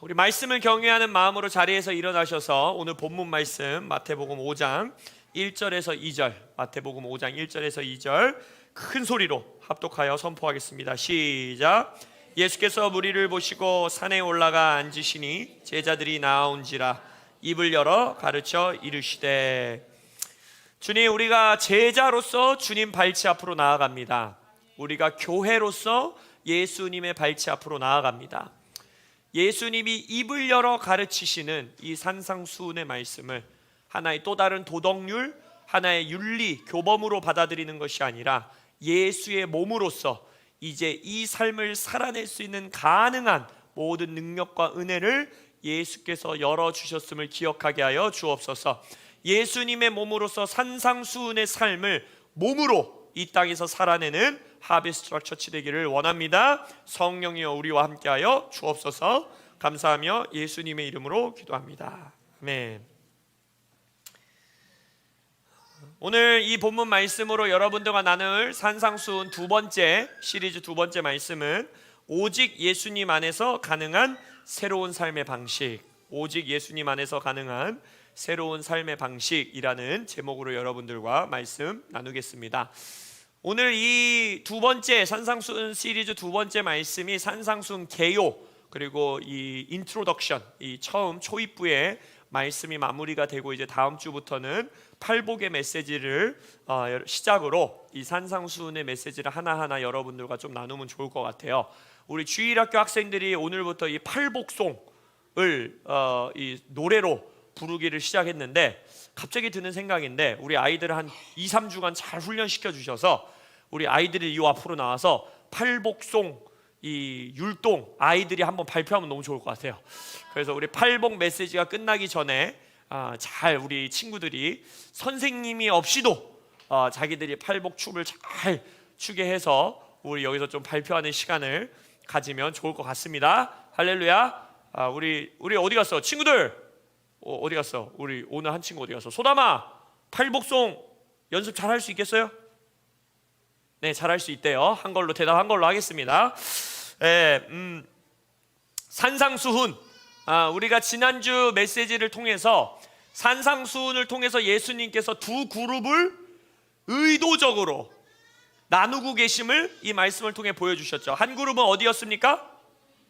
우리 말씀을 경외하는 마음으로 자리에서 일어나셔서 오늘 본문 말씀 마태복음 5장 1절에서 2절, 마태복음 5장 1절에서 2절 큰 소리로 합독하여 선포하겠습니다. 시작. 예수께서 무리를 보시고 산에 올라가 앉으시니 제자들이 나아온지라 입을 열어 가르쳐 이르시되. 주님, 우리가 제자로서 주님 발치 앞으로 나아갑니다. 우리가 교회로서 예수님의 발치 앞으로 나아갑니다. 예수님이 입을 열어 가르치시는 이 산상수훈의 말씀을 하나의 또 다른 도덕률, 하나의 윤리, 교범으로 받아들이는 것이 아니라 예수의 몸으로서 이제 이 삶을 살아낼 수 있는 가능한 모든 능력과 은혜를 예수께서 열어주셨음을 기억하게 하여 주옵소서. 예수님의 몸으로서 산상수훈의 삶을 몸으로 이 땅에서 살아내는 하비스트 트럭 처치 되기를 원합니다. 성령이여 우리와 함께하여 주옵소서. 감사하며 예수님의 이름으로 기도합니다. 아멘. 오늘 이 본문 말씀으로 여러분들과 나눌 산상수훈 두 번째 시리즈 두 번째 말씀은 오직 예수님 안에서 가능한 새로운 삶의 방식, 오직 예수님 안에서 가능한 새로운 삶의 방식이라는 제목으로 여러분들과 말씀 나누겠습니다. 오늘 이 두 번째 산상수훈 시리즈 두 번째 말씀이 산상수훈 개요, 그리고 이 인트로덕션, 이 처음 초입부의 말씀이 마무리가 되고 이제 다음 주부터는 팔복의 메시지를 시작으로 이 산상수훈의 메시지를 하나하나 여러분들과 좀 나누면 좋을 것 같아요. 우리 주일학교 학생들이 오늘부터 이 팔복송을 이 노래로 부르기를 시작했는데 갑자기 드는 생각인데, 우리 아이들을 한 2-3주간 잘 훈련시켜 주셔서 우리 아이들이 이 앞으로 나와서 팔복송 이 율동 아이들이 한번 발표하면 너무 좋을 것 같아요. 그래서 우리 팔복 메시지가 끝나기 전에 잘 우리 친구들이 선생님이 없이도 자기들이 팔복 춤을 잘 추게 해서 우리 여기서 좀 발표하는 시간을 가지면 좋을 것 같습니다. 할렐루야. 우리 어디 갔어? 친구들 어디 갔어? 우리 오늘 한 친구 어디 갔어? 소담아, 팔복송 연습 잘 할 수 있겠어요? 네, 잘 할 수 있대요. 한 걸로 대답한 걸로 하겠습니다. 산상수훈, 우리가 지난주 메시지를 통해서 산상수훈을 통해서 예수님께서 두 그룹을 의도적으로 나누고 계심을 이 말씀을 통해 보여주셨죠. 한 그룹은 어디였습니까?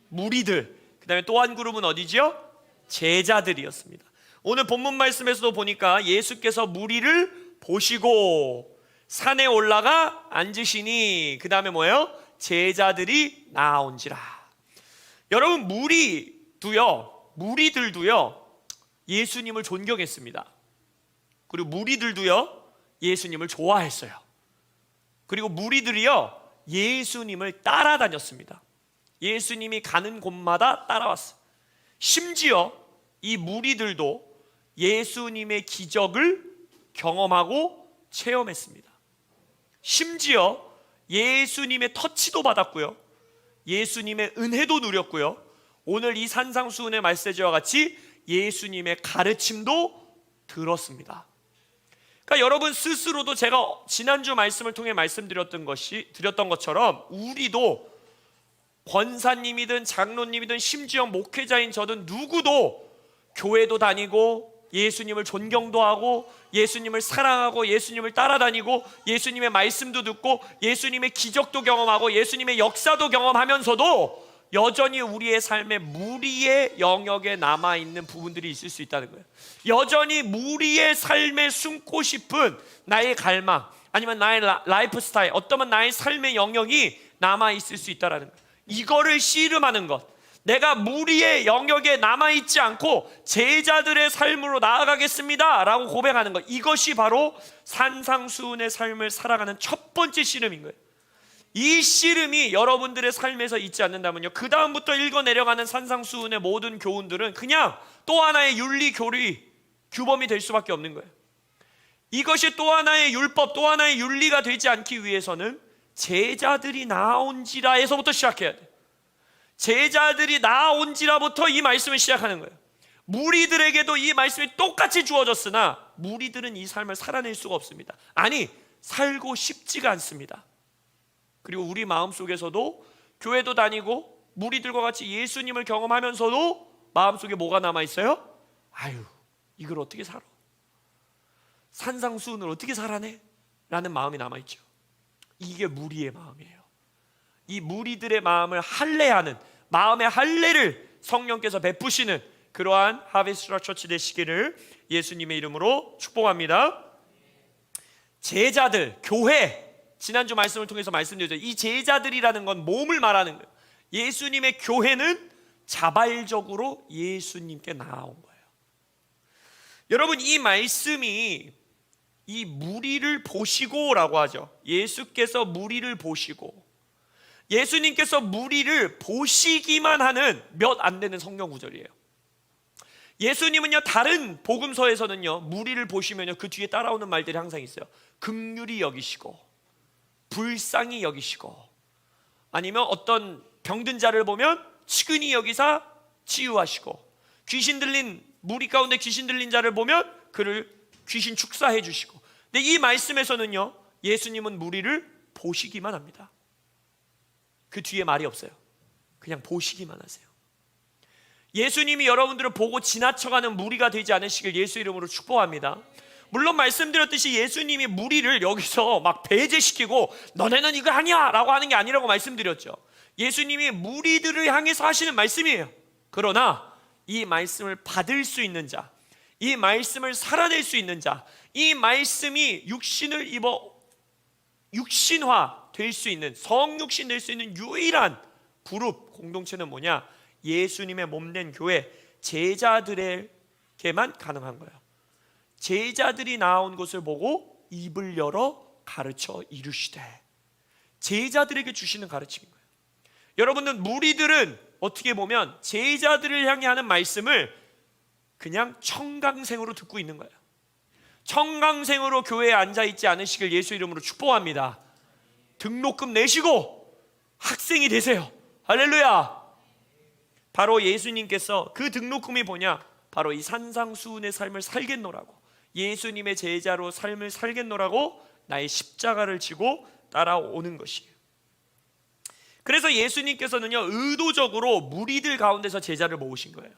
무리들. 그 다음에 또 한 그룹은 어디지요? 제자들이었습니다. 오늘 본문 말씀에서도 보니까 예수께서 무리를 보시고 산에 올라가 앉으시니, 그 다음에 뭐예요? 제자들이 나아온지라. 여러분, 무리들도요 예수님을 존경했습니다. 그리고 무리들도요 예수님을 좋아했어요. 그리고 무리들이요 예수님을 따라다녔습니다. 예수님이 가는 곳마다 따라왔어요. 심지어 이 무리들도 예수님의 기적을 경험하고 체험했습니다. 심지어 예수님의 터치도 받았고요, 예수님의 은혜도 누렸고요, 오늘 이 산상수훈의 메시지와 같이 예수님의 가르침도 들었습니다. 그러니까 여러분 스스로도 제가 지난주 말씀을 통해 말씀드렸던 것처럼 우리도 권사님이든 장로님이든 심지어 목회자인 저든 누구도 교회도 다니고 예수님을 존경도 하고 예수님을 사랑하고 예수님을 따라다니고 예수님의 말씀도 듣고 예수님의 기적도 경험하고 예수님의 역사도 경험하면서도 여전히 우리의 삶에 무리의 영역에 남아있는 부분들이 있을 수 있다는 거예요. 여전히 무리의 삶에 숨고 싶은 나의 갈망, 아니면 나의 라이프 스타일, 어떠면 나의 삶의 영역이 남아있을 수 있다는 거예요. 이거를 씨름하는 것, 내가 무리의 영역에 남아있지 않고 제자들의 삶으로 나아가겠습니다 라고 고백하는 것, 이것이 바로 산상수훈의 삶을 살아가는 첫 번째 씨름인 거예요. 이 씨름이 여러분들의 삶에서 있지 않는다면요, 그 다음부터 읽어내려가는 산상수훈의 모든 교훈들은 그냥 또 하나의 윤리, 교리, 규범이 될 수밖에 없는 거예요. 이것이 또 하나의 율법, 또 하나의 윤리가 되지 않기 위해서는 제자들이 나온지라에서부터 시작해야 돼요. 제자들이 나온지라부터 이 말씀을 시작하는 거예요. 무리들에게도 이 말씀이 똑같이 주어졌으나 무리들은 이 삶을 살아낼 수가 없습니다. 아니, 살고 싶지가 않습니다. 그리고 우리 마음속에서도 교회도 다니고 무리들과 같이 예수님을 경험하면서도 마음속에 뭐가 남아있어요? 아유, 이걸 어떻게 살아? 산상수훈을 어떻게 살아내? 라는 마음이 남아있죠. 이게 무리의 마음이에요. 이 무리들의 마음을 할례하는, 마음의 할례를 성령께서 베푸시는 그러한 하베스트라 처치 되시기를 예수님의 이름으로 축복합니다. 제자들, 교회, 지난주 말씀을 통해서 말씀드렸죠. 이 제자들이라는 건 몸을 말하는 거예요. 예수님의 교회는 자발적으로 예수님께 나아온 거예요. 여러분, 이 말씀이 이 무리를 보시고 라고 하죠. 예수께서 무리를 보시고, 예수님께서 무리를 보시기만 하는 몇 안 되는 성경 구절이에요. 예수님은요, 다른 복음서에서는요, 무리를 보시면요, 그 뒤에 따라오는 말들이 항상 있어요. 긍휼히 여기시고, 불쌍히 여기시고, 아니면 어떤 병든 자를 보면 치근히 여기사 치유하시고, 귀신 들린, 무리 가운데 귀신 들린 자를 보면 그를 귀신 축사해 주시고. 근데 이 말씀에서는요, 예수님은 무리를 보시기만 합니다. 그 뒤에 말이 없어요. 그냥 보시기만 하세요. 예수님이 여러분들을 보고 지나쳐가는 무리가 되지 않으시길 예수 이름으로 축복합니다. 물론 말씀드렸듯이 예수님이 무리를 여기서 막 배제시키고 너네는 이거 아니야 라고 하는 게 아니라고 말씀드렸죠. 예수님이 무리들을 향해서 하시는 말씀이에요. 그러나 이 말씀을 받을 수 있는 자, 이 말씀을 살아낼 수 있는 자, 이 말씀이 육신을 입어 육신화 될 수 있는, 성육신 될 수 있는 유일한 그룹 공동체는 뭐냐? 예수님의 몸된 교회, 제자들에게만 가능한 거예요. 제자들이 나온 것을 보고 입을 열어 가르쳐 이르시되, 제자들에게 주시는 가르침인 거예요. 여러분들, 무리들은 어떻게 보면 제자들을 향해 하는 말씀을 그냥 청강생으로 듣고 있는 거예요. 청강생으로 교회에 앉아있지 않으시길 예수 이름으로 축복합니다. 등록금 내시고 학생이 되세요. 할렐루야. 바로 예수님께서 그 등록금이 뭐냐? 바로 이 산상수훈의 삶을 살겠노라고, 예수님의 제자로 삶을 살겠노라고 나의 십자가를 지고 따라오는 것이에요. 그래서 예수님께서는요, 의도적으로 무리들 가운데서 제자를 모으신 거예요.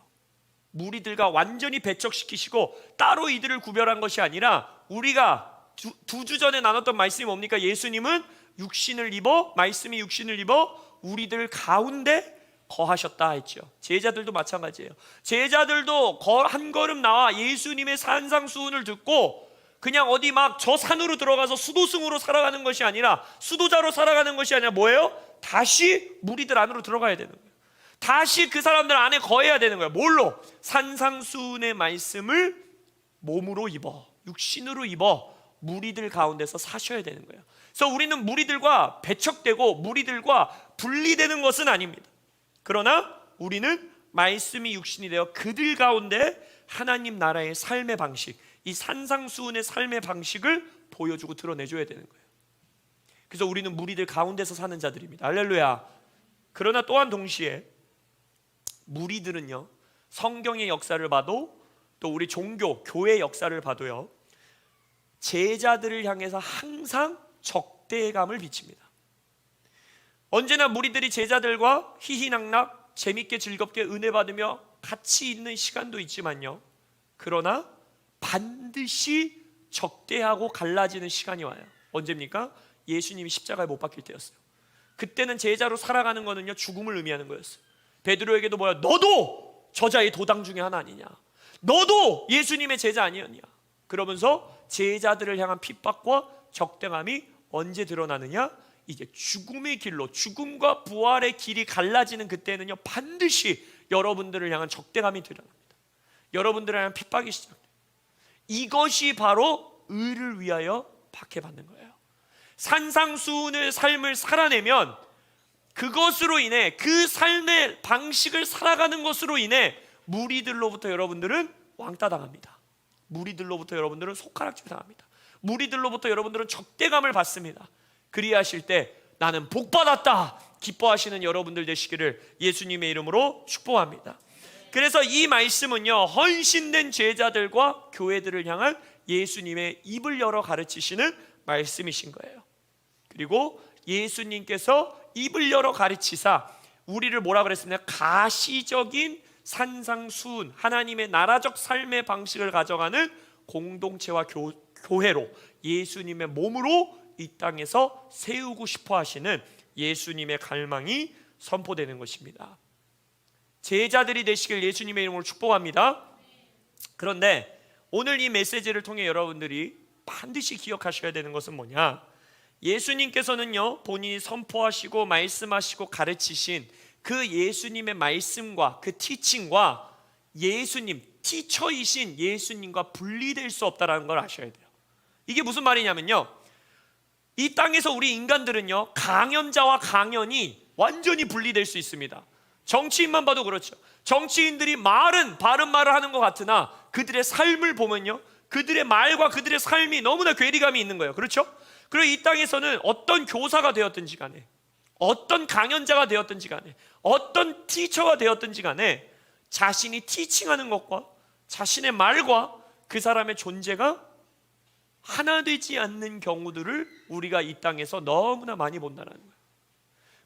무리들과 완전히 배척시키시고 따로 이들을 구별한 것이 아니라, 우리가 두 주 전에 나눴던 말씀이 뭡니까? 예수님은 육신을 입어, 말씀이 육신을 입어 우리들 가운데 거하셨다 했죠. 제자들도 마찬가지예요. 제자들도 한 걸음 나와 예수님의 산상수훈을 듣고 그냥 어디 막 저 산으로 들어가서 수도승으로 살아가는 것이 아니라, 수도자로 살아가는 것이 아니라 뭐예요? 다시 무리들 안으로 들어가야 되는 거예요. 다시 그 사람들 안에 거해야 되는 거예요. 뭘로? 산상수훈의 말씀을 몸으로 입어, 육신으로 입어 무리들 가운데서 사셔야 되는 거예요. 그래서 우리는 무리들과 배척되고 무리들과 분리되는 것은 아닙니다. 그러나 우리는 말씀이 육신이 되어 그들 가운데 하나님 나라의 삶의 방식, 이 산상수훈의 삶의 방식을 보여주고 드러내줘야 되는 거예요. 그래서 우리는 무리들 가운데서 사는 자들입니다. 할렐루야. 그러나 또한 동시에 무리들은요, 성경의 역사를 봐도, 또 우리 종교, 교회의 역사를 봐도요, 제자들을 향해서 항상 적대감을 비칩니다. 언제나 무리들이 제자들과 희희낙낙 재밌게 즐겁게 은혜 받으며 같이 있는 시간도 있지만요, 그러나 반드시 적대하고 갈라지는 시간이 와요. 언제입니까? 예수님이 십자가에 못 박힐 때였어요. 그때는 제자로 살아가는 거는요, 죽음을 의미하는 거였어요. 베드로에게도 뭐야? 너도 저자의 도당 중에 하나 아니냐? 너도 예수님의 제자 아니었냐? 그러면서 제자들을 향한 핍박과 적대감이 언제 드러나느냐? 이제 죽음의 길로, 죽음과 부활의 길이 갈라지는 그때는요, 반드시 여러분들을 향한 적대감이 드러납니다. 여러분들을 향한 핍박이 시작돼요. 이것이 바로 의를 위하여 박해받는 거예요. 산상수훈의 삶을 살아내면 그것으로 인해, 그 삶의 방식을 살아가는 것으로 인해 무리들로부터 여러분들은 왕따 당합니다. 무리들로부터 여러분들은 손가락질 당합니다. 무리들로부터 여러분들은 적대감을 받습니다. 그리하실 때 나는 복받았다 기뻐하시는 여러분들 되시기를 예수님의 이름으로 축복합니다. 그래서 이 말씀은요, 헌신된 제자들과 교회들을 향한 예수님의 입을 열어 가르치시는 말씀이신 거예요. 그리고 예수님께서 입을 열어 가르치사 우리를 뭐라 그랬습니까? 가시적인 산상수훈, 하나님의 나라적 삶의 방식을 가져가는 공동체와 교회로 예수님의 몸으로 이 땅에서 세우고 싶어 하시는 예수님의 갈망이 선포되는 것입니다. 제자들이 되시길 예수님의 이름으로 축복합니다. 그런데 오늘 이 메시지를 통해 여러분들이 반드시 기억하셔야 되는 것은 뭐냐? 예수님께서는요, 본인이 선포하시고 말씀하시고 가르치신 그 예수님의 말씀과 그 티칭과 예수님, 티처이신 예수님과 분리될 수 없다는 걸 아셔야 돼요. 이게 무슨 말이냐면요, 이 땅에서 우리 인간들은요, 강연자와 강연이 완전히 분리될 수 있습니다. 정치인만 봐도 그렇죠. 정치인들이 말은 바른 말을 하는 것 같으나 그들의 삶을 보면요, 그들의 말과 그들의 삶이 너무나 괴리감이 있는 거예요. 그렇죠? 그리고 이 땅에서는 어떤 교사가 되었든지 간에, 어떤 강연자가 되었든지 간에, 어떤 티처가 되었든지 간에 자신이 티칭하는 것과 자신의 말과 그 사람의 존재가 하나 되지 않는 경우들을 우리가 이 땅에서 너무나 많이 본다는 거예요.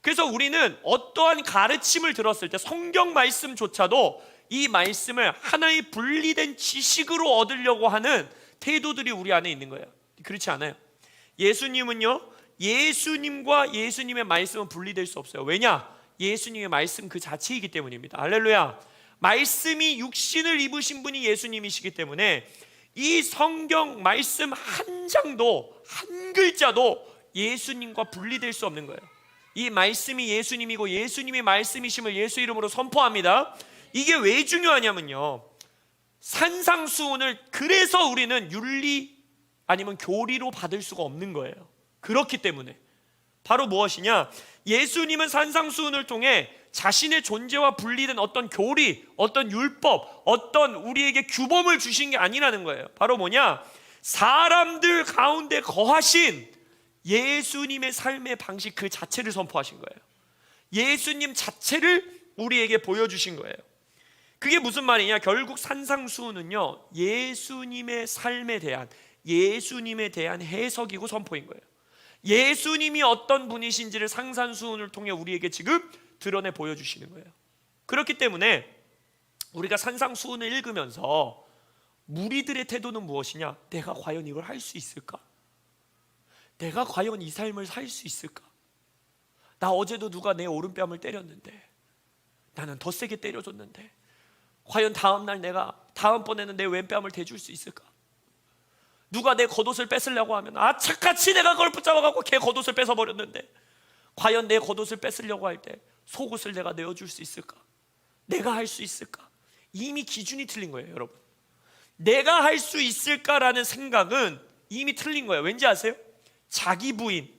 그래서 우리는 어떠한 가르침을 들었을 때 성경 말씀조차도 이 말씀을 하나의 분리된 지식으로 얻으려고 하는 태도들이 우리 안에 있는 거예요. 그렇지 않아요. 예수님은요, 예수님과 예수님의 말씀은 분리될 수 없어요. 왜냐? 예수님의 말씀 그 자체이기 때문입니다. 할렐루야. 말씀이 육신을 입으신 분이 예수님이시기 때문에 이 성경 말씀 한 장도, 한 글자도 예수님과 분리될 수 없는 거예요. 이 말씀이 예수님이고 예수님이 말씀이심을 예수 이름으로 선포합니다. 이게 왜 중요하냐면요, 산상수훈을 그래서 우리는 윤리 아니면 교리로 받을 수가 없는 거예요. 그렇기 때문에 바로 무엇이냐, 예수님은 산상수훈을 통해 자신의 존재와 분리된 어떤 교리, 어떤 율법, 어떤 우리에게 규범을 주신 게 아니라는 거예요. 바로 뭐냐, 사람들 가운데 거하신 예수님의 삶의 방식 그 자체를 선포하신 거예요. 예수님 자체를 우리에게 보여주신 거예요. 그게 무슨 말이냐, 결국 산상수훈은요, 예수님의 삶에 대한, 예수님에 대한 해석이고 선포인 거예요. 예수님이 어떤 분이신지를 산상수훈을 통해 우리에게 지금 드러내 보여주시는 거예요. 그렇기 때문에 우리가 산상수훈을 읽으면서 무리들의 태도는 무엇이냐, 내가 과연 이걸 할 수 있을까? 내가 과연 이 삶을 살 수 있을까? 나 어제도 누가 내 오른뺨을 때렸는데, 나는 더 세게 때려줬는데, 과연 다음번에는 내 왼뺨을 대줄 수 있을까? 누가 내 겉옷을 뺏으려고 하면 착같이 내가 그걸 붙잡아갖고 걔 겉옷을 뺏어버렸는데, 과연 내 겉옷을 뺏으려고 할 때 속옷을 내가 내어줄 수 있을까? 내가 할 수 있을까? 이미 기준이 틀린 거예요, 여러분. 내가 할 수 있을까라는 생각은 이미 틀린 거예요. 왠지 아세요? 자기 부인,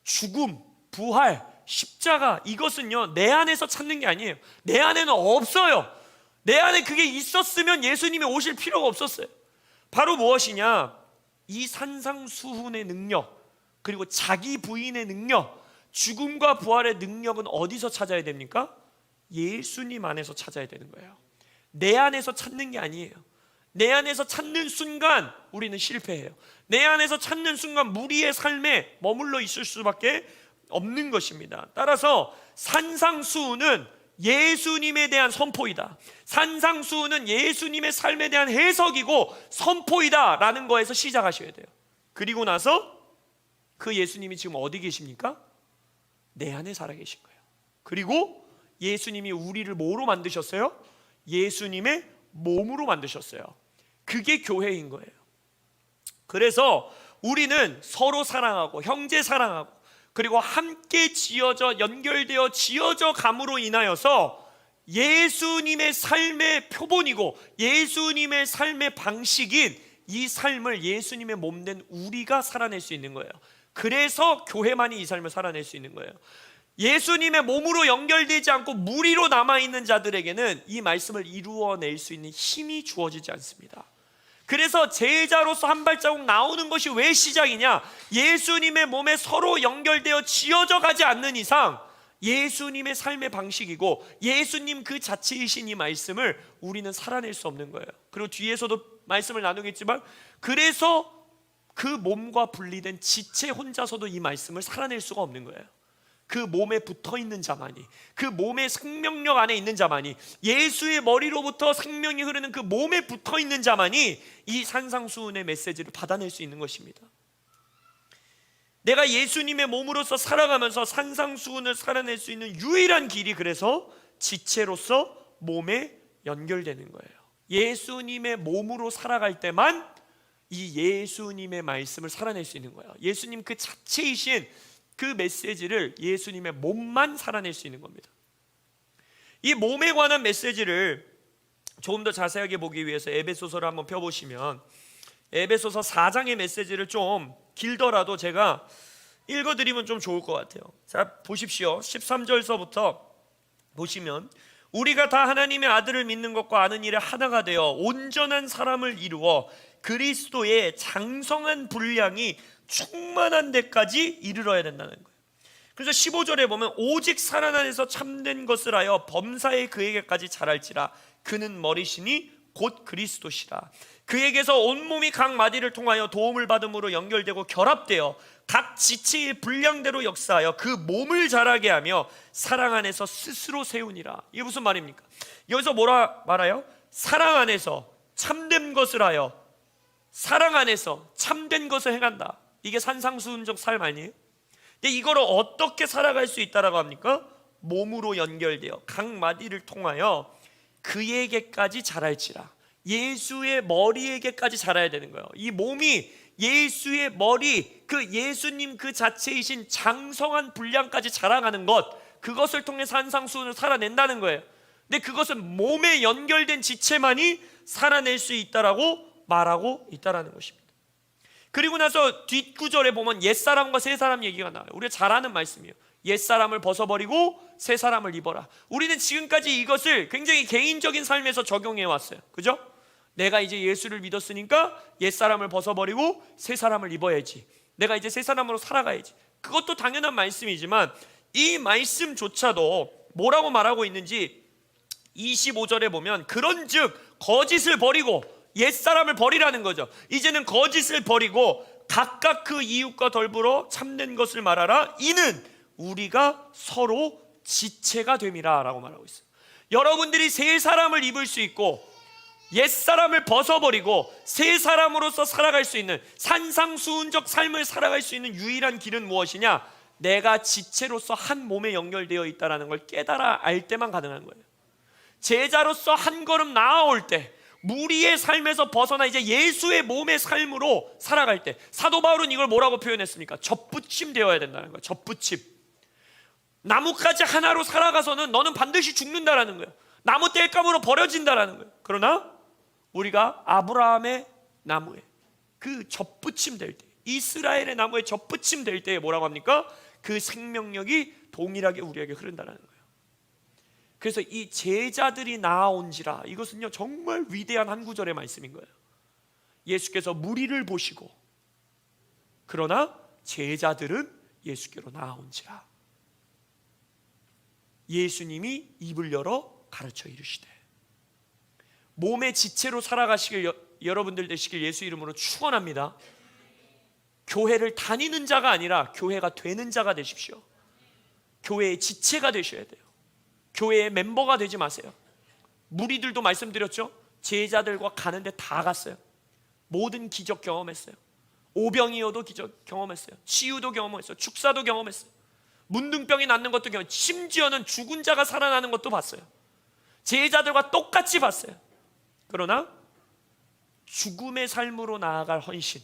죽음, 부활, 십자가, 이것은요, 내 안에서 찾는 게 아니에요. 내 안에는 없어요. 내 안에 그게 있었으면 예수님이 오실 필요가 없었어요. 바로 무엇이냐, 이 산상수훈의 능력, 그리고 자기 부인의 능력, 죽음과 부활의 능력은 어디서 찾아야 됩니까? 예수님 안에서 찾아야 되는 거예요. 내 안에서 찾는 게 아니에요. 내 안에서 찾는 순간 우리는 실패해요. 내 안에서 찾는 순간 무리의 삶에 머물러 있을 수밖에 없는 것입니다. 따라서 산상수훈은 예수님에 대한 선포이다. 산상수훈은 예수님의 삶에 대한 해석이고 선포이다 라는 거에서 시작하셔야 돼요. 그리고 나서 그 예수님이 지금 어디 계십니까? 내 안에 살아계신 거예요. 그리고 예수님이 우리를 뭐로 만드셨어요? 예수님의 몸으로 만드셨어요. 그게 교회인 거예요. 그래서 우리는 서로 사랑하고 형제 사랑하고 그리고 함께 연결되어 지어져 감으로 인하여서 예수님의 삶의 표본이고 예수님의 삶의 방식인 이 삶을 예수님의 몸된 우리가 살아낼 수 있는 거예요. 그래서 교회만이 이 삶을 살아낼 수 있는 거예요. 예수님의 몸으로 연결되지 않고 무리로 남아있는 자들에게는 이 말씀을 이루어낼 수 있는 힘이 주어지지 않습니다. 그래서 제자로서 한 발자국 나오는 것이 왜 시작이냐, 예수님의 몸에 서로 연결되어 지어져 가지 않는 이상 예수님의 삶의 방식이고 예수님 그 자체이신 이 말씀을 우리는 살아낼 수 없는 거예요. 그리고 뒤에서도 말씀을 나누겠지만, 그래서 그 몸과 분리된 지체 혼자서도 이 말씀을 살아낼 수가 없는 거예요. 그 몸에 붙어 있는 자만이, 그 몸의 생명력 안에 있는 자만이, 예수의 머리로부터 생명이 흐르는 그 몸에 붙어 있는 자만이 이 산상수훈의 메시지를 받아낼 수 있는 것입니다. 내가 예수님의 몸으로서 살아가면서 산상수훈을 살아낼 수 있는 유일한 길이 그래서 지체로서 몸에 연결되는 거예요. 예수님의 몸으로 살아갈 때만 이 예수님의 말씀을 살아낼 수 있는 거예요. 예수님 그 자체이신 그 메시지를 예수님의 몸만 살아낼 수 있는 겁니다. 이 몸에 관한 메시지를 조금 더 자세하게 보기 위해서 에베소서를 한번 펴보시면, 에베소서 4장의 메시지를 좀 길더라도 제가 읽어드리면 좀 좋을 것 같아요. 자, 보십시오. 13절서부터 보시면, 우리가 다 하나님의 아들을 믿는 것과 아는 일에 하나가 되어 온전한 사람을 이루어 그리스도의 장성한 분량이 충만한 데까지 이르러야 된다는 거예요. 그래서 15절에 보면, 오직 사랑 안에서 참된 것을 하여 범사에 그에게까지 자랄지라. 그는 머리시니 곧 그리스도시라. 그에게서 온몸이 각 마디를 통하여 도움을 받음으로 연결되고 결합되어 각 지체의 분량대로 역사하여 그 몸을 자라게 하며 사랑 안에서 스스로 세우니라. 이게 무슨 말입니까? 여기서 뭐라 말해요? 사랑 안에서 참된 것을 하여, 사랑 안에서 참된 것을 행한다. 이게 산상수훈적 삶 아니에요? 근데 이거를 어떻게 살아갈 수 있다라고 합니까? 몸으로 연결되어 각 마디를 통하여 그에게까지 자랄지라. 예수의 머리에게까지 자라야 되는 거예요. 이 몸이 예수의 머리, 그 예수님 그 자체이신 장성한 분량까지 자라가는 것, 그것을 통해 산상수훈을 살아낸다는 거예요. 근데 그것은 몸에 연결된 지체만이 살아낼 수 있다라고 말하고 있다라는 것입니다. 그리고 나서 뒷구절에 보면 옛사람과 새사람 얘기가 나와요. 우리가 잘 아는 말씀이에요. 옛사람을 벗어버리고 새사람을 입어라. 우리는 지금까지 이것을 굉장히 개인적인 삶에서 적용해 왔어요. 그죠? 내가 이제 예수를 믿었으니까 옛사람을 벗어버리고 새사람을 입어야지, 내가 이제 새사람으로 살아가야지. 그것도 당연한 말씀이지만 이 말씀조차도 뭐라고 말하고 있는지 25절에 보면, 그런즉 거짓을 버리고, 옛사람을 버리라는 거죠. 이제는 거짓을 버리고 각각 그 이웃과 덜불어 참된 것을 말하라. 이는 우리가 서로 지체가 됨이라 라고 말하고 있어요. 여러분들이 새 사람을 입을 수 있고 옛사람을 벗어버리고 새 사람으로서 살아갈 수 있는, 산상수훈적 삶을 살아갈 수 있는 유일한 길은 무엇이냐? 내가 지체로서 한 몸에 연결되어 있다는 걸 깨달아 알 때만 가능한 거예요. 제자로서 한 걸음 나아올 때, 무리의 삶에서 벗어나 이제 예수의 몸의 삶으로 살아갈 때, 사도 바울은 이걸 뭐라고 표현했습니까? 접붙임 되어야 된다는 거예요. 접붙임. 나뭇가지 하나로 살아가서는 너는 반드시 죽는다라는 거예요. 나무 땔감으로 버려진다라는 거예요. 그러나 우리가 아브라함의 나무에 그 접붙임 될 때, 이스라엘의 나무에 접붙임 될 때에 뭐라고 합니까? 그 생명력이 동일하게 우리에게 흐른다는 거예요. 그래서 이 제자들이 나아온지라, 이것은요 정말 위대한 한 구절의 말씀인 거예요. 예수께서 무리를 보시고, 그러나 제자들은 예수께로 나아온지라. 예수님이 입을 열어 가르쳐 이르시되, 몸의 지체로 살아가시길 여러분들 되시길 예수 이름으로 축원합니다. 교회를 다니는 자가 아니라 교회가 되는 자가 되십시오. 교회의 지체가 되셔야 돼요. 교회의 멤버가 되지 마세요. 무리들도 말씀드렸죠. 제자들과 가는데 다 갔어요. 모든 기적 경험했어요. 오병이어도 기적 경험했어요. 치유도 경험했어요. 축사도 경험했어요. 문둥병이 낫는 것도 경험했어요. 심지어는 죽은 자가 살아나는 것도 봤어요. 제자들과 똑같이 봤어요. 그러나 죽음의 삶으로 나아갈 헌신,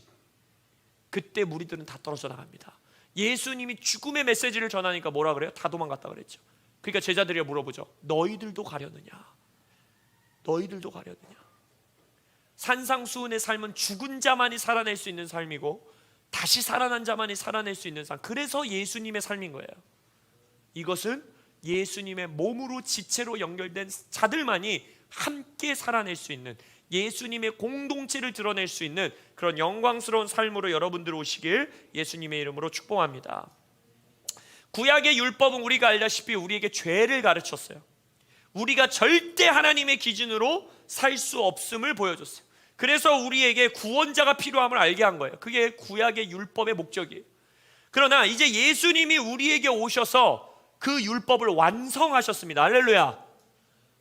그때 무리들은 다 떨어져 나갑니다. 예수님이 죽음의 메시지를 전하니까 뭐라 그래요? 다 도망갔다 그랬죠. 그러니까 제자들이 물어보죠. 너희들도 가려느냐? 너희들도 가려느냐? 산상수훈의 삶은 죽은 자만이 살아낼 수 있는 삶이고 다시 살아난 자만이 살아낼 수 있는 삶, 그래서 예수님의 삶인 거예요. 이것은 예수님의 몸으로 지체로 연결된 자들만이 함께 살아낼 수 있는, 예수님의 공동체를 드러낼 수 있는 그런 영광스러운 삶으로 여러분들 오시길 예수님의 이름으로 축복합니다. 구약의 율법은 우리가 알다시피 우리에게 죄를 가르쳤어요. 우리가 절대 하나님의 기준으로 살 수 없음을 보여줬어요. 그래서 우리에게 구원자가 필요함을 알게 한 거예요. 그게 구약의 율법의 목적이에요. 그러나 이제 예수님이 우리에게 오셔서 그 율법을 완성하셨습니다. 할렐루야.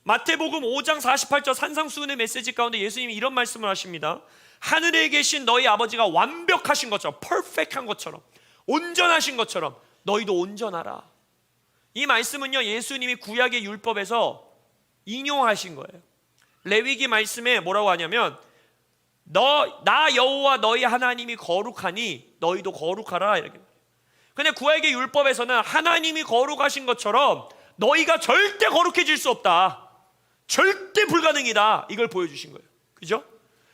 마태복음 5장 48절 산상수훈의 메시지 가운데 예수님이 이런 말씀을 하십니다. 하늘에 계신 너희 아버지가 완벽하신 것처럼, 퍼펙트한 것처럼, 온전하신 것처럼 너희도 온전하라. 이 말씀은요, 예수님이 구약의 율법에서 인용하신 거예요. 레위기 말씀에 뭐라고 하냐면 나 여호와 너희 하나님이 거룩하니 너희도 거룩하라, 이렇게. 근데 구약의 율법에서는 하나님이 거룩하신 것처럼 너희가 절대 거룩해질 수 없다, 절대 불가능이다, 이걸 보여주신 거예요. 그죠?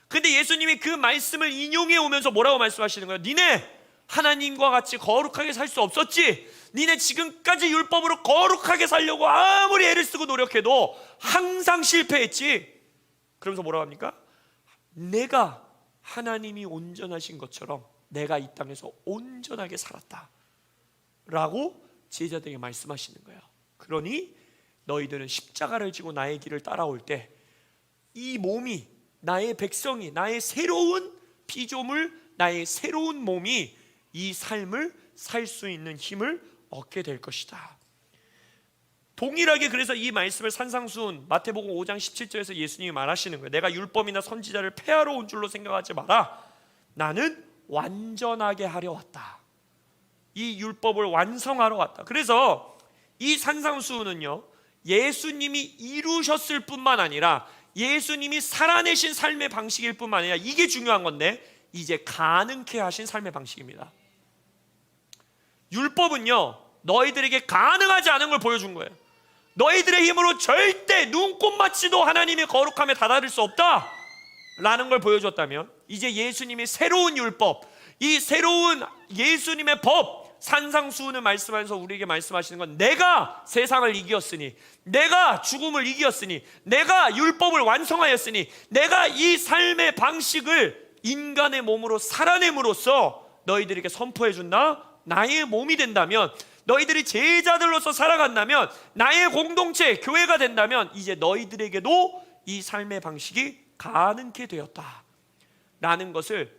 근데 예수님이 그 말씀을 인용해 오면서 뭐라고 말씀하시는 거예요? 니네 하나님과 같이 거룩하게 살 수 없었지? 니네 지금까지 율법으로 거룩하게 살려고 아무리 애를 쓰고 노력해도 항상 실패했지? 그러면서 뭐라고 합니까? 내가 하나님이 온전하신 것처럼 내가 이 땅에서 온전하게 살았다 라고 제자들에게 말씀하시는 거예요. 그러니 너희들은 십자가를 지고 나의 길을 따라올 때 이 몸이, 나의 백성이, 나의 새로운 피조물, 나의 새로운 몸이 이 삶을 살 수 있는 힘을 얻게 될 것이다. 동일하게 그래서 이 말씀을 산상수훈 마태복음 5장 17절에서 예수님이 말하시는 거예요. 내가 율법이나 선지자를 폐하러 온 줄로 생각하지 마라. 나는 완전하게 하려 왔다. 이 율법을 완성하러 왔다. 그래서 이 산상수훈은요, 예수님이 이루셨을 뿐만 아니라 예수님이 살아내신 삶의 방식일 뿐만 아니라, 이게 중요한 건데, 이제 가능케 하신 삶의 방식입니다. 율법은요, 너희들에게 가능하지 않은 걸 보여준 거예요. 너희들의 힘으로 절대 눈꼽맞이도 하나님의 거룩함에 다다를 수 없다 라는 걸 보여줬다면, 이제 예수님의 새로운 율법, 이 새로운 예수님의 법, 산상수훈을 말씀하면서 우리에게 말씀하시는 건, 내가 세상을 이겼으니, 내가 죽음을 이겼으니, 내가 율법을 완성하였으니, 내가 이 삶의 방식을 인간의 몸으로 살아냄으로써 너희들에게 선포해 준다. 나의 몸이 된다면, 너희들이 제자들로서 살아간다면, 나의 공동체, 교회가 된다면, 이제 너희들에게도 이 삶의 방식이 가능케 되었다 라는 것을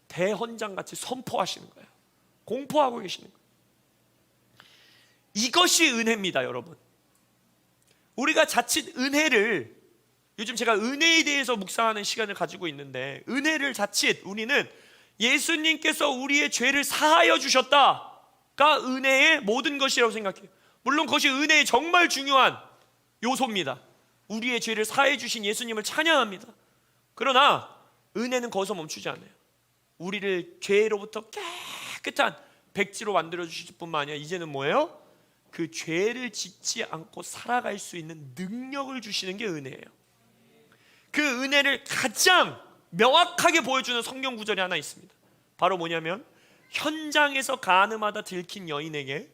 대헌장같이 선포하시는 거예요. 공포하고 계시는 거예요. 이것이 은혜입니다, 여러분. 우리가 자칫 은혜를, 요즘 제가 은혜에 대해서 묵상하는 시간을 가지고 있는데, 은혜를 자칫 우리는 예수님께서 우리의 죄를 사하여 주셨다가 은혜의 모든 것이라고 생각해요. 물론 그것이 은혜의 정말 중요한 요소입니다. 우리의 죄를 사해 주신 예수님을 찬양합니다. 그러나 은혜는 거기서 멈추지 않아요. 우리를 죄로부터 깨끗한 백지로 만들어 주실 뿐만 아니라 이제는 뭐예요? 그 죄를 짓지 않고 살아갈 수 있는 능력을 주시는 게 은혜예요. 그 은혜를 가장 명확하게 보여주는 성경 구절이 하나 있습니다. 바로 뭐냐면, 현장에서 간음하다 들킨 여인에게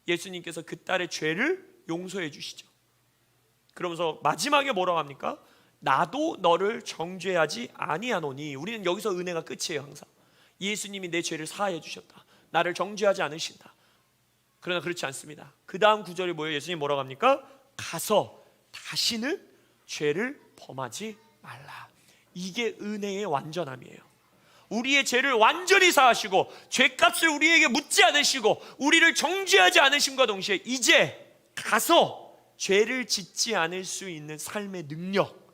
예수님께서 그 딸의 죄를 용서해 주시죠. 그러면서 마지막에 뭐라고 합니까? 나도 너를 정죄하지 아니하노니. 우리는 여기서 은혜가 끝이에요. 항상 예수님이 내 죄를 사하여 주셨다, 나를 정죄하지 않으신다. 그러나 그렇지 않습니다. 그 다음 구절이 뭐예요? 예수님이 뭐라고 합니까? 가서 다시는 죄를 범하지 말라. 이게 은혜의 완전함이에요. 우리의 죄를 완전히 사하시고 죄값을 우리에게 묻지 않으시고 우리를 정죄하지 않으심과 동시에 이제 가서 죄를 짓지 않을 수 있는 삶의 능력,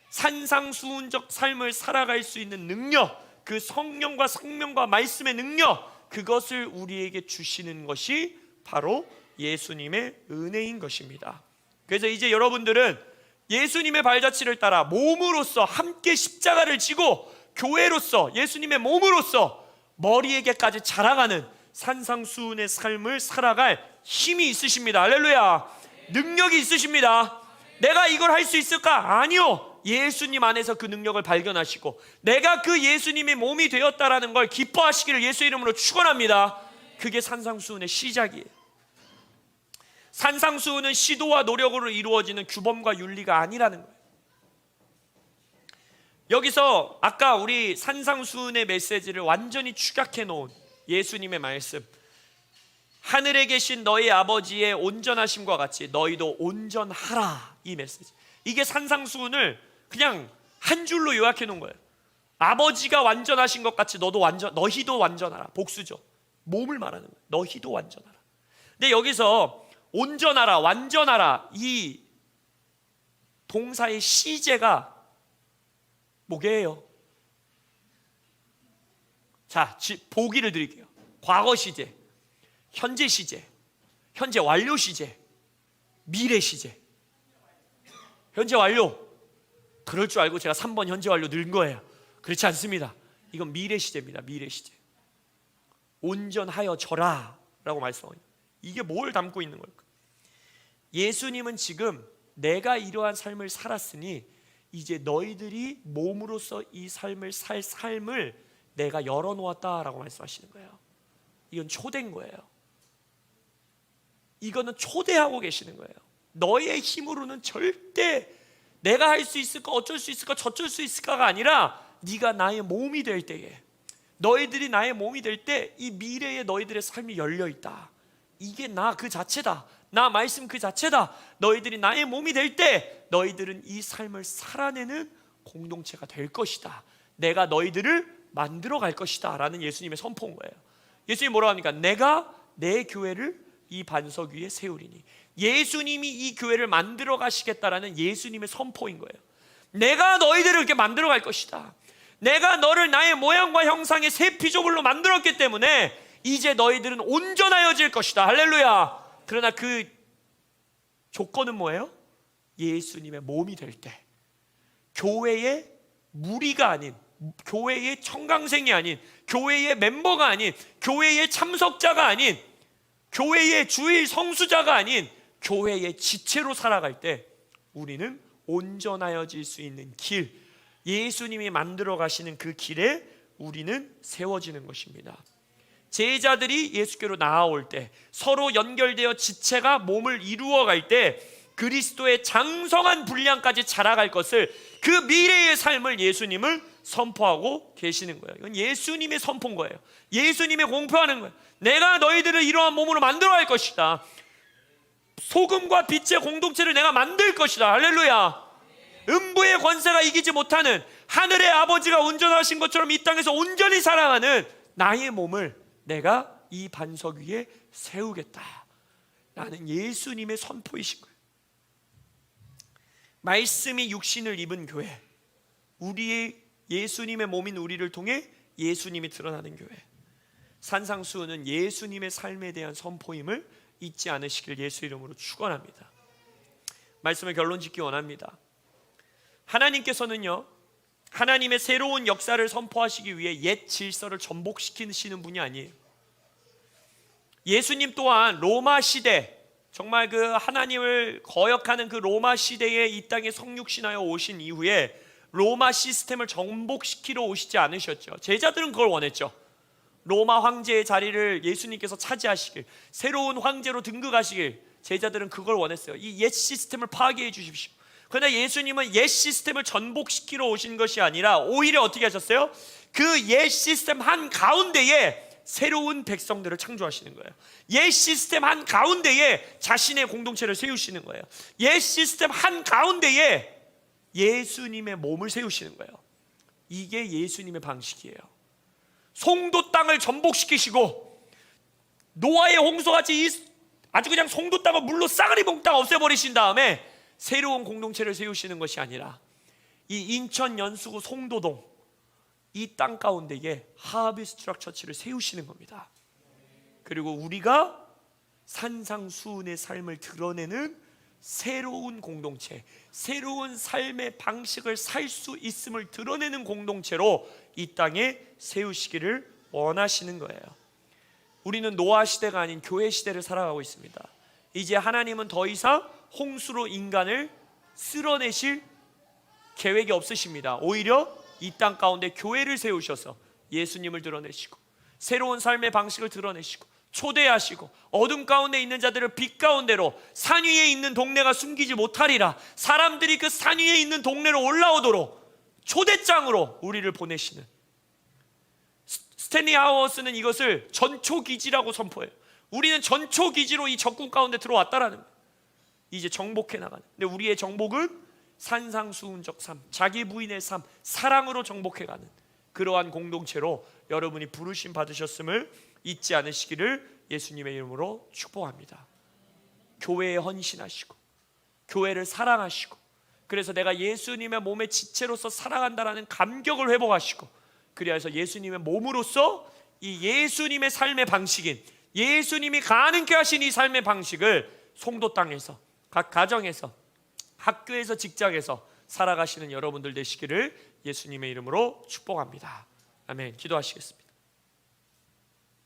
산상수훈적 삶을 살아갈 수 있는 능력, 그 성령과 생명과 말씀의 능력, 그것을 우리에게 주시는 것이 바로 예수님의 은혜인 것입니다. 그래서 이제 여러분들은 예수님의 발자취를 따라 몸으로서 함께 십자가를 지고 교회로서 예수님의 몸으로서 머리에게까지 자라가는 산상수훈의 삶을 살아갈 힘이 있으십니다. 할렐루야. 능력이 있으십니다. 내가 이걸 할 수 있을까? 아니요. 예수님 안에서 그 능력을 발견하시고 내가 그 예수님의 몸이 되었다라는 걸 기뻐하시기를 예수 이름으로 축원합니다. 그게 산상수훈의 시작이에요. 산상수훈은 시도와 노력으로 이루어지는 규범과 윤리가 아니라는 거예요. 여기서 아까 우리 산상수훈의 메시지를 완전히 축약해 놓은 예수님의 말씀, 하늘에 계신 너희 아버지의 온전하심과 같이 너희도 온전하라, 이 메시지. 이게 산상수훈을 그냥 한 줄로 요약해 놓은 거예요. 아버지가 완전하신 것 같이 너희도 완전하라. 복수죠. 몸을 말하는 거예요. 너희도 완전하라. 근데 여기서 온전하라, 완전하라, 이 동사의 시제가 뭐게요? 자, 보기를 드릴게요. 과거 시제, 현재 시제, 현재 완료 시제, 미래 시제. 현재 완료. 그럴 줄 알고 제가 3번 현재 완료 넣은 거예요. 그렇지 않습니다. 이건 미래 시제입니다. 미래 시제. 온전하여져라 라고 말씀합니다. 이게 뭘 담고 있는 걸까? 예수님은 지금 내가 이러한 삶을 살았으니 이제 너희들이 몸으로서 이 삶을 살 삶을 내가 열어놓았다라고 말씀하시는 거예요. 이건 초대인 거예요. 이거는 초대하고 계시는 거예요. 너의 힘으로는 절대 내가 할 수 있을까, 어쩔 수 있을까, 저쩔 수 있을까가 아니라 네가 나의 몸이 될 때에, 너희들이 나의 몸이 될 때 이 미래에 너희들의 삶이 열려있다. 이게 나 그 자체다. 나 말씀 그 자체다. 너희들이 나의 몸이 될 때 너희들은 이 삶을 살아내는 공동체가 될 것이다. 내가 너희들을 만들어 갈 것이다 라는 예수님의 선포인 거예요. 예수님이 뭐라고 합니까? 내가 내 교회를 이 반석 위에 세우리니. 예수님이 이 교회를 만들어 가시겠다라는 예수님의 선포인 거예요. 내가 너희들을 이렇게 만들어 갈 것이다. 내가 너를 나의 모양과 형상의 새 피조물로 만들었기 때문에 이제 너희들은 온전하여질 것이다. 할렐루야. 그러나 그 조건은 뭐예요? 예수님의 몸이 될 때, 교회의 무리가 아닌, 교회의 청강생이 아닌, 교회의 멤버가 아닌, 교회의 참석자가 아닌, 교회의 주일 성수자가 아닌 교회의 지체로 살아갈 때 우리는 온전하여질 수 있는 길, 예수님이 만들어 가시는 그 길에 우리는 세워지는 것입니다. 제자들이 예수께로 나아올 때, 서로 연결되어 지체가 몸을 이루어 갈 때 그리스도의 장성한 분량까지 자라갈 것을, 그 미래의 삶을 예수님을 선포하고 계시는 거예요. 이건 예수님의 선포인 거예요. 예수님의 공표하는 거예요. 내가 너희들을 이러한 몸으로 만들어 갈 것이다. 소금과 빛의 공동체를 내가 만들 것이다. 할렐루야. 음부의 권세가 이기지 못하는, 하늘의 아버지가 온전하신 것처럼 이 땅에서 온전히 살아가는 나의 몸을 내가 이 반석 위에 세우겠다 라는 예수님의 선포이신 거예요. 말씀이 육신을 입은 교회, 우리의 예수님의 몸인 우리를 통해 예수님이 드러나는 교회. 산상수훈은 예수님의 삶에 대한 선포임을 잊지 않으시길 예수 이름으로 축원합니다. 말씀을 결론 짓기 원합니다. 하나님께서는요, 하나님의 새로운 역사를 선포하시기 위해 옛 질서를 전복시키시는 분이 아니에요. 예수님 또한 로마 시대, 정말 그 하나님을 거역하는 그 로마 시대에 이 땅에 성육신하여 오신 이후에 로마 시스템을 전복시키러 오시지 않으셨죠. 제자들은 그걸 원했죠. 로마 황제의 자리를 예수님께서 차지하시길, 새로운 황제로 등극하시길 제자들은 그걸 원했어요. 이 옛 시스템을 파괴해 주십시오. 그러나 예수님은 옛 시스템을 전복시키러 오신 것이 아니라 오히려 어떻게 하셨어요? 그 옛 시스템 한가운데에 새로운 백성들을 창조하시는 거예요. 옛 시스템 한가운데에 자신의 공동체를 세우시는 거예요. 옛 시스템 한가운데에 예수님의 몸을 세우시는 거예요. 이게 예수님의 방식이에요. 송도 땅을 전복시키시고 노아의 홍수같이 아주 그냥 송도 땅을 물로 싸그리 몽땅 없애버리신 다음에 새로운 공동체를 세우시는 것이 아니라 이 인천 연수구 송도동 이 땅 가운데에 하비스트 트럭 처치를 세우시는 겁니다. 그리고 우리가 산상수훈의 삶을 드러내는 새로운 공동체, 새로운 삶의 방식을 살 수 있음을 드러내는 공동체로 이 땅에 세우시기를 원하시는 거예요. 우리는 노아 시대가 아닌 교회 시대를 살아가고 있습니다. 이제 하나님은 더 이상 홍수로 인간을 쓸어내실 계획이 없으십니다. 오히려 이 땅 가운데 교회를 세우셔서 예수님을 드러내시고 새로운 삶의 방식을 드러내시고 초대하시고 어둠 가운데 있는 자들을 빛 가운데로, 산 위에 있는 동네가 숨기지 못하리라, 사람들이 그 산 위에 있는 동네로 올라오도록 초대장으로 우리를 보내시는, 스탠리 하워스는 이것을 전초기지라고 선포해요. 우리는 전초기지로 이 적군 가운데 들어왔다라는 거예요. 이제 정복해 나가는. 근데 우리의 정복은 산상수훈적 삶, 자기 부인의 삶, 사랑으로 정복해 가는 그러한 공동체로 여러분이 부르심 받으셨음을 잊지 않으시기를 예수님의 이름으로 축복합니다. 교회에 헌신하시고 교회를 사랑하시고, 그래서 내가 예수님의 몸의 지체로서 살아간다라는 감격을 회복하시고, 그리하여서 예수님의 몸으로서 이 예수님의 삶의 방식인, 예수님이 가능케 하신 이 삶의 방식을 송도 땅에서, 각 가정에서, 학교에서, 직장에서 살아가시는 여러분들 되시기를 예수님의 이름으로 축복합니다. 아멘. 기도하시겠습니다.